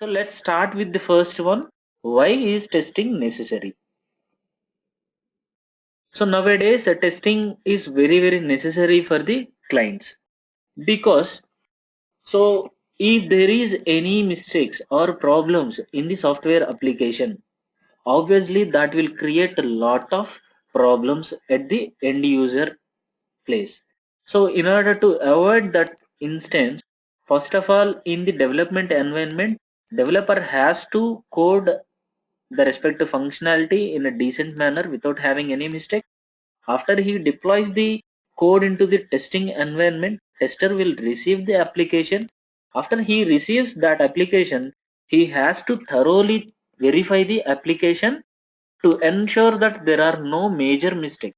So let's start with the first one. Why is testing necessary? So nowadays testing is very necessary for the clients, because if there is any mistakes or problems in the software application, obviously that will create a lot of problems at the end user place. So in order to avoid that instance, first of all, in the development environment, developer has to code the respective functionality in a decent manner without having any mistake. After he deploys the code into the testing environment, tester will receive the application. After he receives that application, he has to thoroughly verify the application to ensure that there are no major mistakes,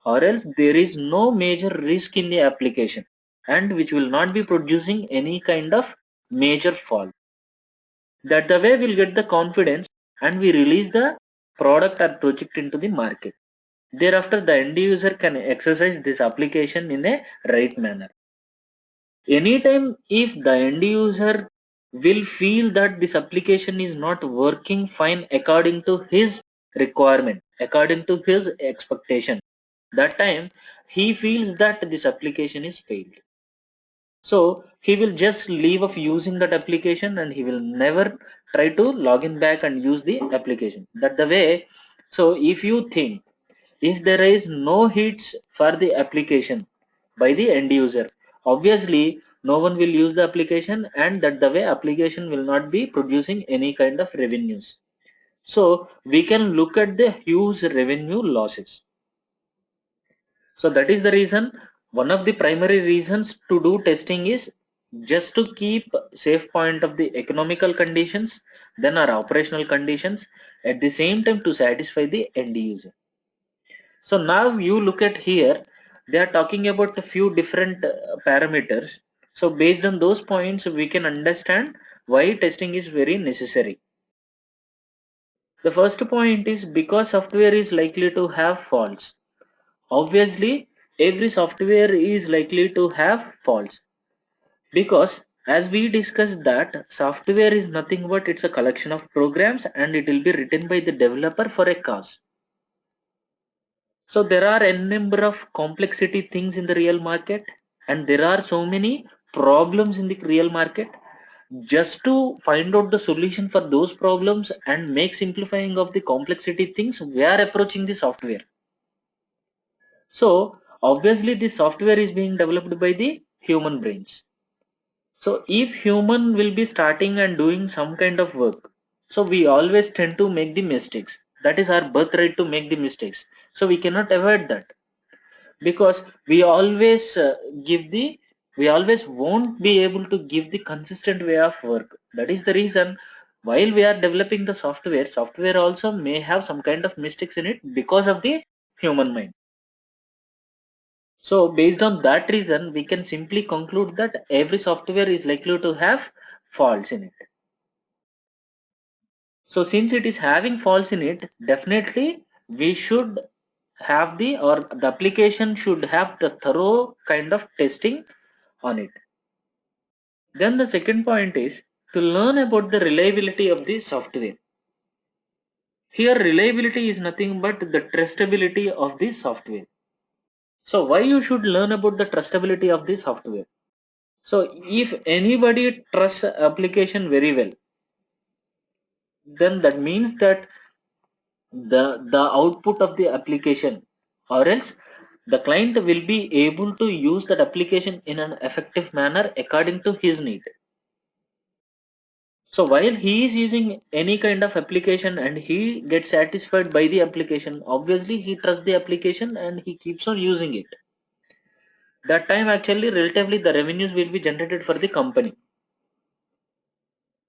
or else there is no major risk in the application, and which will not be producing any kind of major fault. That the way we'll get the confidence and we release the product or project into the market. Thereafter, the end user can exercise this application in a right manner. Anytime if the end user will feel that this application is not working fine according to his requirement, according to his expectation, that time he feels that this application is failed. So he will just leave off using that application and he will never try to log in back and use the application. That the way. So if you think, if there is no hits for the application by the end user, obviously no one will use the application, and that the way application will not be producing any kind of revenues. So we can look at the huge revenue losses. So that is the reason, one of the primary reasons to do testing is just to keep safe point of the economical conditions, then our operational conditions, at the same time to satisfy the end user. So now you look at here, they are talking about a few different parameters. So based on those points, we can understand why testing is very necessary. The first point is because software is likely to have faults. Obviously, every software is likely to have faults, because as we discussed that software is nothing but it's a collection of programs and it will be written by the developer for a cause. So there are a number of complexity things in the real market, and there are so many problems in the real market. Just to find out the solution for those problems and make simplifying of the complexity things, we are approaching the software. So obviously the software is being developed by the human brains. So if human will be starting and doing some kind of work, so we always tend to make the mistakes. That is our birthright to make the mistakes. So we cannot avoid that, because we always we always won't be able to give the consistent way of work. That is the reason, while we are developing the software also may have some kind of mistakes in it because of the human mind. So based on that reason, we can simply conclude that every software is likely to have faults in it. So since it is having faults in it, definitely we should have the application should have the thorough kind of testing on it. Then the second point is to learn about the reliability of the software. Here reliability is nothing but the trustability of the software. So why you should learn about the trustability of the software? So if anybody trusts application very well, then that means that the output of the application, or else the client will be able to use that application in an effective manner according to his need. So while he is using any kind of application and he gets satisfied by the application, obviously he trusts the application and he keeps on using it. That time actually relatively the revenues will be generated for the company.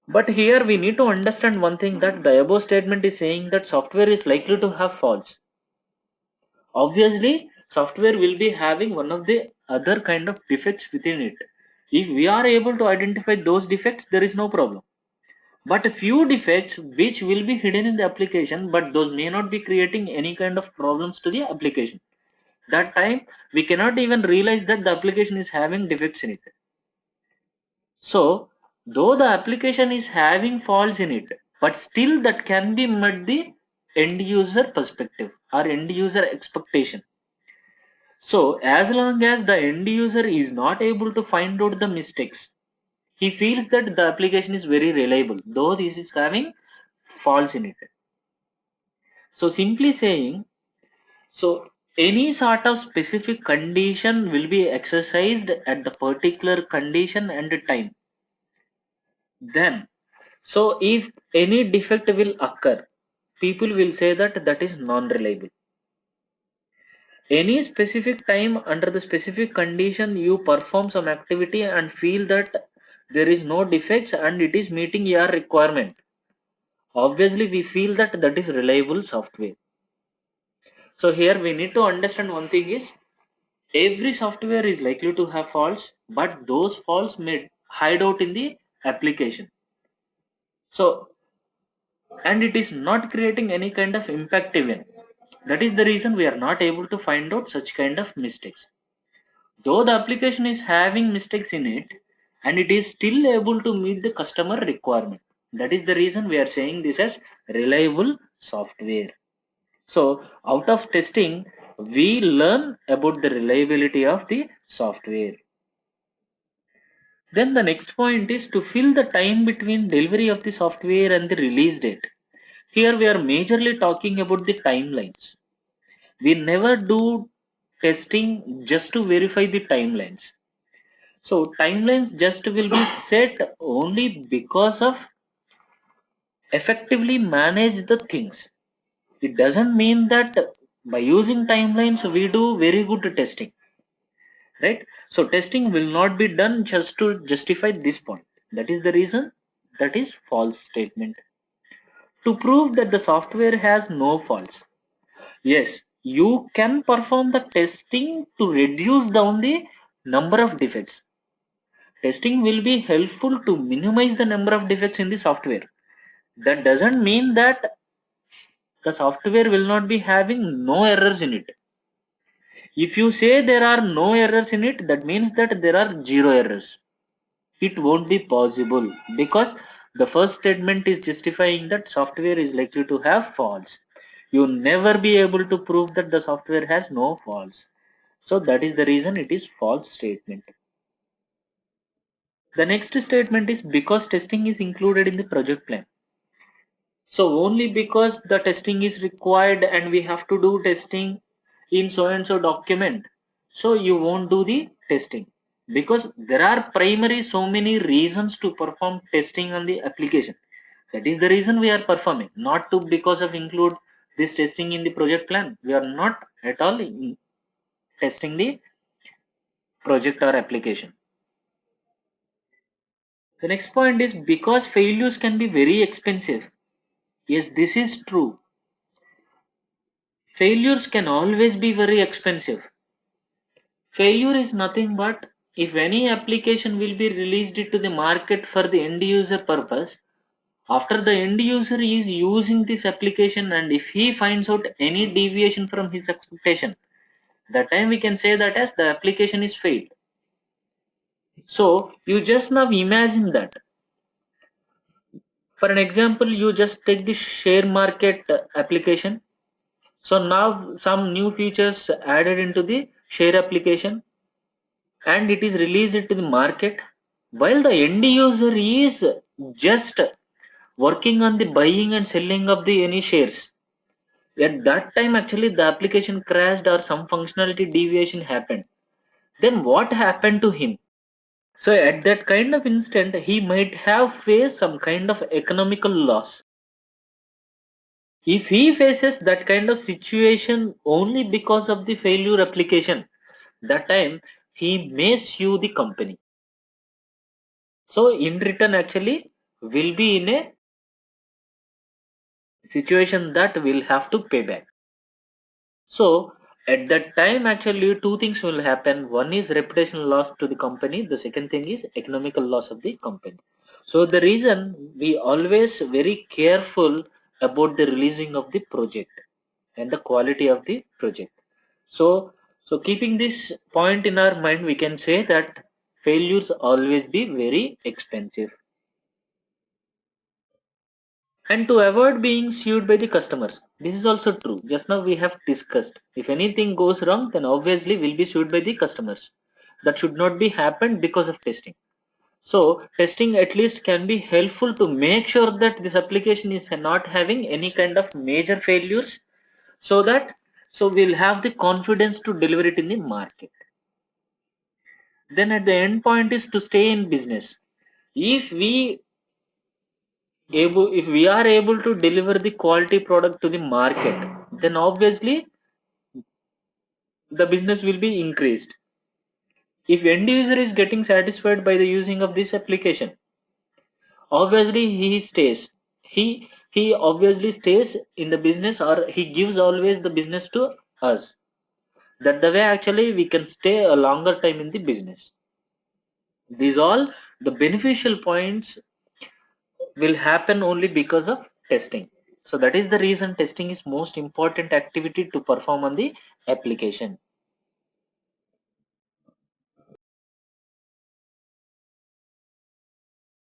But here we need to understand one thing, that the above statement is saying that software is likely to have faults. Obviously, software will be having one of the other kind of defects within it. If we are able to identify those defects, there is no problem. But a few defects which will be hidden in the application, but those may not be creating any kind of problems to the application. That time we cannot even realize that the application is having defects in it. So Though the application is having faults in it, but still that can be met the end user perspective or end user expectation. So as long as the end user is not able to find out the mistakes, he feels that the application is very reliable, though this is having faults in it. So simply saying, so any sort of specific condition will be exercised at the particular condition and time. Then, so if any defect will occur, people will say that that is non-reliable. Any specific time under the specific condition you perform some activity and feel that there is no defects and it is meeting your requirement. Obviously, we feel that that is reliable software. So here we need to understand one thing is, every software is likely to have faults, but those faults may hide out in the application. So, and it is not creating any kind of impact even. That is the reason we are not able to find out such kind of mistakes. Though the application is having mistakes in it, and it is still able to meet the customer requirement. That is the reason we are saying this as reliable software. So out of testing, we learn about the reliability of the software. Then the next point is to fill the time between delivery of the software and the release date. Here we are majorly talking about the timelines. We never do testing just to verify the timelines. So timelines just will be set only because of effectively manage the things. It doesn't mean that by using timelines we do very good testing, right? So testing will not be done just to justify this point. That is the reason that is false statement. To prove that the software has no faults, yes, you can perform the testing to reduce down the number of defects. Testing will be helpful to minimize the number of defects in the software. That doesn't mean that the software will not be having no errors in it. If you say there are no errors in it, that means that there are zero errors. It won't be possible because the first statement is justifying that software is likely to have faults. You never be able to prove that the software has no faults. So that is the reason it is false statement. The next statement is because testing is included in the project plan. So only because the testing is required and we have to do testing in so and so document, so you won't do the testing, because there are primary so many reasons to perform testing on the application. That is the reason we are performing, not to because of include this testing in the project plan. We are not at all testing the project or application. The next point is because failures can be very expensive. Yes, this is true. Failures can always be very expensive. Failure is nothing but if any application will be released to the market for the end user purpose, after the end user is using this application and if he finds out any deviation from his expectation, that time we can say that as the application is failed. So you just now imagine that. For an example, you just take the share market application. So now some new features added into the share application and it is released to the market, while the end user is just working on the buying and selling of the any shares. At that time actually the application crashed or some functionality deviation happened. Then what happened to him? So at that kind of instant he might have faced some kind of economical loss. If he faces that kind of situation only because of the failure application, that time he may sue the company. So in return actually will be in a situation that will have to pay back. So at that time actually two things will happen. One is reputational loss to the company. The second thing is economical loss of the company. So the reason we always very careful about the releasing of the project and the quality of the project. So keeping this point in our mind, we can say that failures always be very expensive. And to avoid being sued by the customers, this is also true. Just now we have discussed, if anything goes wrong, then obviously we'll be sued by the customers. That should not be happened because of testing. So testing at least can be helpful to make sure that this application is not having any kind of major failures, so that we'll have the confidence to deliver it in the market. Then at the end point is to stay in business. If we are able to deliver the quality product to the market, then obviously the business will be increased. If end user is getting satisfied by the using of this application, obviously he stays. He obviously stays in the business, or he gives always the business to us. That the way actually we can stay a longer time in the business. These all the beneficial points will happen only because of testing. So that is the reason testing is most important activity to perform on the application.